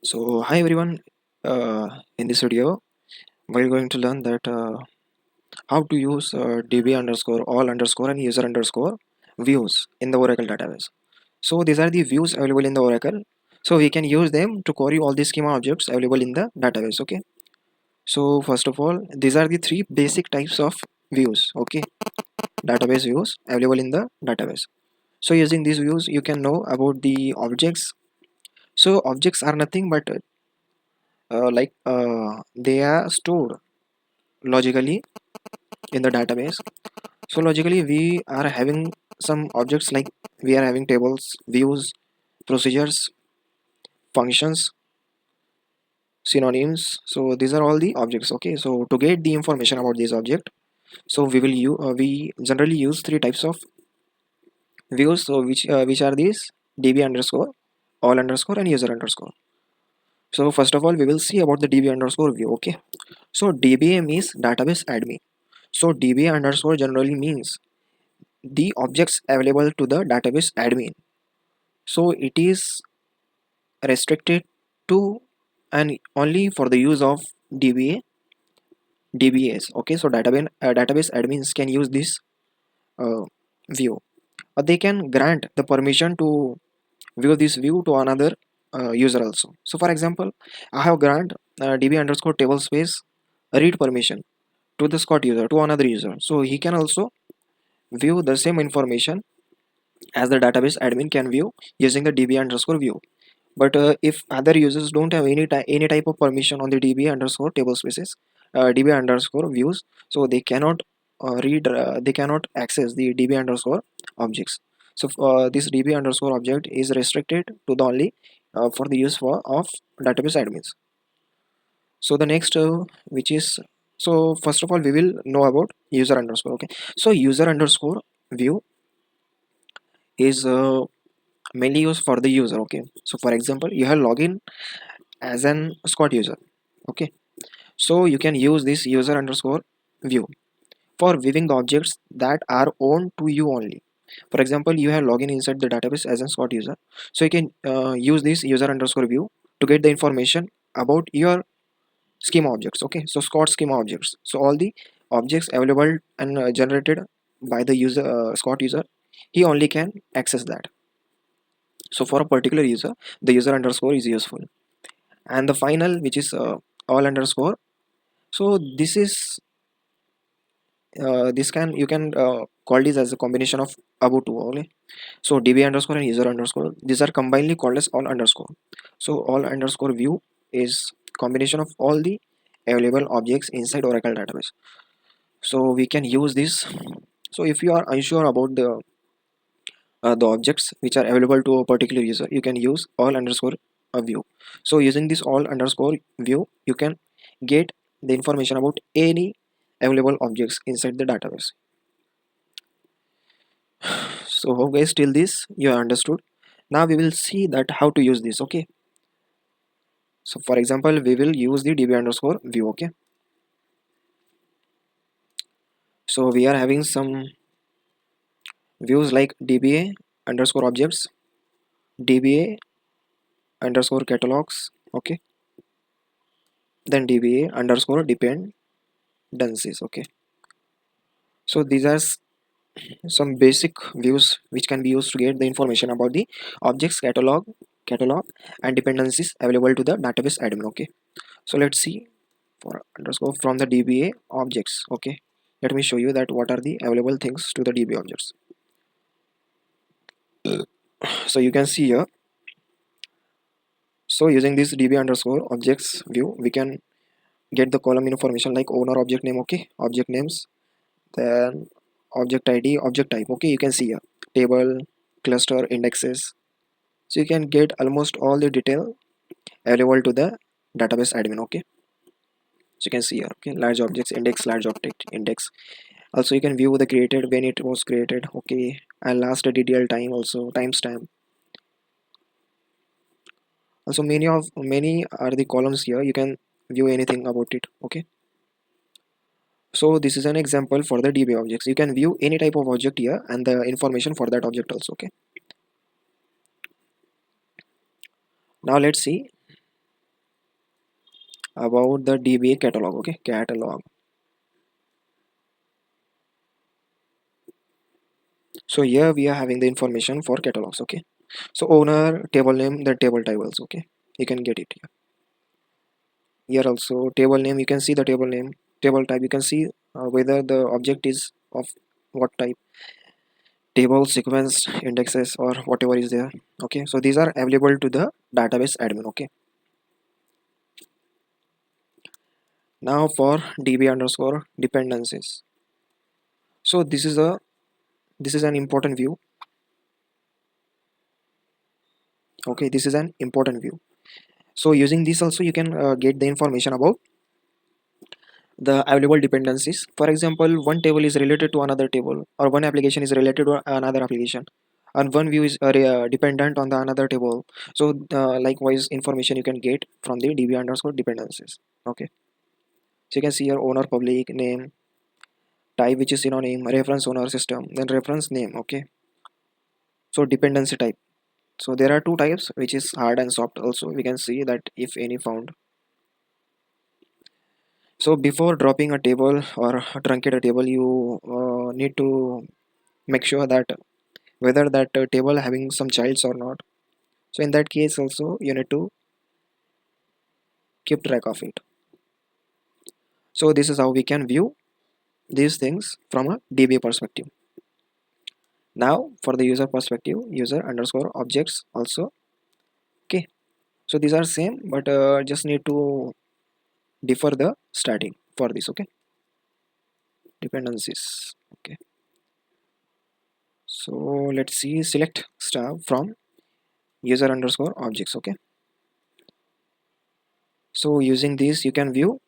So hi everyone, in this video we're going to learn that how to use db underscore all underscore and user underscore views in the Oracle database. So these are the views available in the Oracle, so we can use them to query all the schema objects available in the database. Okay, so first of all, these are the three basic types of views. Okay, database views available in the database. So using these views you can know about the objects. So objects are nothing but they are stored logically in the database. So logically we are having some objects, like we are having tables, views, procedures, functions, synonyms. So these are all the objects. Okay, so to get the information about this object, so we generally use three types of views. So which are these: db underscore, all underscore, and user underscore. So first of all we will see about the db underscore view. Okay, so dba means database admin. So db underscore generally means the objects available to the database admin. So it is restricted to and only for the use of DBAs. Okay, so database admins can use this uh, view, or they can grant the permission to view this view to another user also. So for example, I have grant db underscore table space read permission to the Scott user, to another user, so he can also view the same information as the database admin can view using the db underscore view. But if other users don't have any type of permission on the db underscore table spaces, db underscore views, so they cannot they cannot access the db underscore objects. So this db underscore object is restricted to the only for the use of database admins. So the next which is, so first of all we will know about user underscore. Okay, so user underscore view is mainly used for the user. Okay, so for example you have login as an Scott user. Okay, so you can use this user underscore view for viewing the objects that are owned to you only. For example, you have login inside the database as a Scott user, so you can use this user underscore view to get the information about your schema objects. Okay, so Scott schema objects, so all the objects available and generated by the user Scott user, he only can access that. So for a particular user, the user underscore is useful. And the final, which is all underscore, so this is this can you can call this as a combination of above two. Okay, so db underscore and user underscore, these are combinedly called as all underscore. So all underscore view is combination of all the available objects inside Oracle database, so we can use this. So if you are unsure about the objects which are available to a particular user, you can use all underscore a view. So using this all underscore view, you can get the information about any available objects inside the database. So hope guys till this you have understood. Now we will see that how to use this. Okay, so for example we will use the db underscore view. Okay, so we are having some views like dba underscore objects, dba underscore catalogs. Okay, then dba underscore dependencies. Okay, so these are some basic views which can be used to get the information about the objects catalog and dependencies available to the database admin. Okay, so let's see for underscore from the dba objects. Okay, let me show you that what are the available things to the db objects. So you can see here, so using this db underscore objects view, we can get the column information like owner, object name. Okay, object names, then object id, object type. Okay, you can see here table, cluster, indexes. So you can get almost all the detail available to the database admin. Okay, so you can see here, okay, large objects index, large object index. Also you can view the created, when it was created. Okay, and last DDL time, also timestamp. Also many are the columns here, you can view anything about it. Okay, so this is an example for the db objects. You can view any type of object here and the information for that object also. Okay, now let's see about the DBA catalog. Okay, catalog. So here we are having the information for catalogs. Okay, so owner, table name, the table type also. Okay, you can get it here. Here also table name, you can see the table name. Table type, you can see whether the object is of what type, table, sequence, indexes, or whatever is there. Okay, so these are available to the database admin. Okay, now for DB underscore dependencies. So this is an important view. Okay, this is an important view. So using this also you can get the information about the available dependencies. For example, one table is related to another table, or one application is related to another application, and one view is dependent on the another table. So likewise information you can get from the DB underscore dependencies. Okay, so you can see your owner, public name, type which is synonym, reference owner system, then reference name. Okay, so dependency type. So there are two types, which is hard and soft. Also we can see that if any found. So before dropping a table or truncate a table, you need to make sure that whether that table having some childs or not. So in that case also you need to keep track of it. So this is how we can view these things from a DBA perspective. Now for the user perspective, user underscore objects also. Okay, so these are same, but just need to differ the starting for this. Okay, dependencies. Okay, so let's see, select star from user underscore objects. Okay, so using this you can view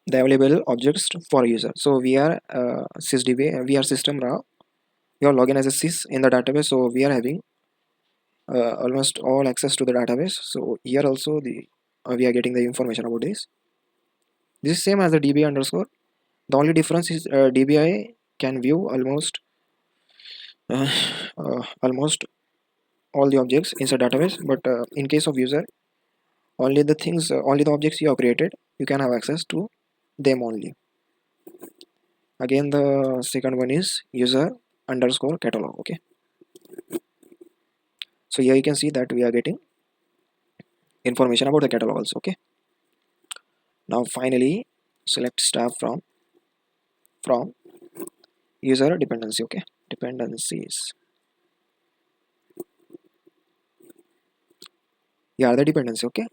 the available objects for user. So we are sysdb, we are system raw, we are login as a sys in the database, so we are having almost all access to the database. So here also the we are getting the information about this is same as the db underscore. The only difference is dbi can view uh, almost all the objects inside database, but in case of user, only the things only the objects you have created, you can have access to them only. Again the second one is user underscore catalog. Okay, so here you can see that we are getting information about the catalog also. Okay, now finally select staff from user dependency. Okay, dependencies, yeah, the dependency. Okay,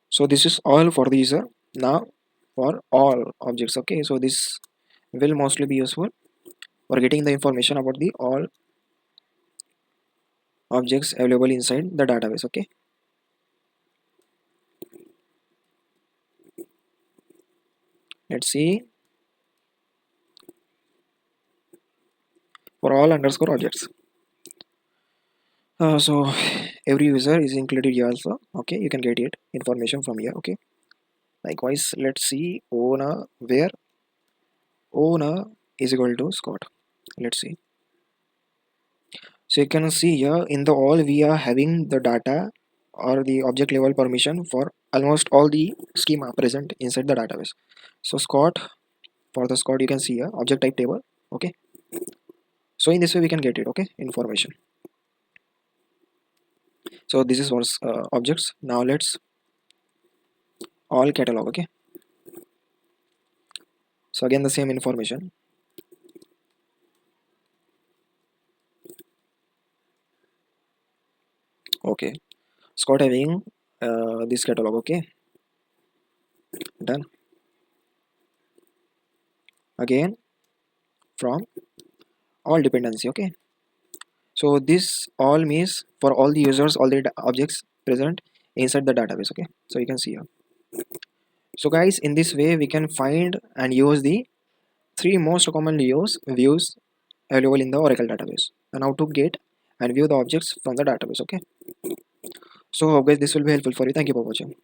so this is all for the user. Now for all objects. Okay, so this will mostly be useful for getting the information about the all objects available inside the database. Okay, let's see, for all underscore objects. So every user is included here also. Okay, you can get it information from here. Okay, likewise let's see owner, where owner is equal to Scott. Let's see, so you can see here in the all we are having the data or the object level permission for almost all the schema present inside the database. So Scott, for the Scott you can see here object type table. Okay, so in this way we can get it. Okay, information. So this is for objects. Now let's all catalog. Okay, so again the same information. Okay, Scott having this catalog. Okay, done. Again from all dependency. Okay, so this all means for all the users, all the objects present inside the database. Okay, so you can see here. So guys, in this way we can find and use the three most commonly used views available in the Oracle database, and how to get and view the objects from the database. Okay, so hope guys this will be helpful for you. Thank you for watching.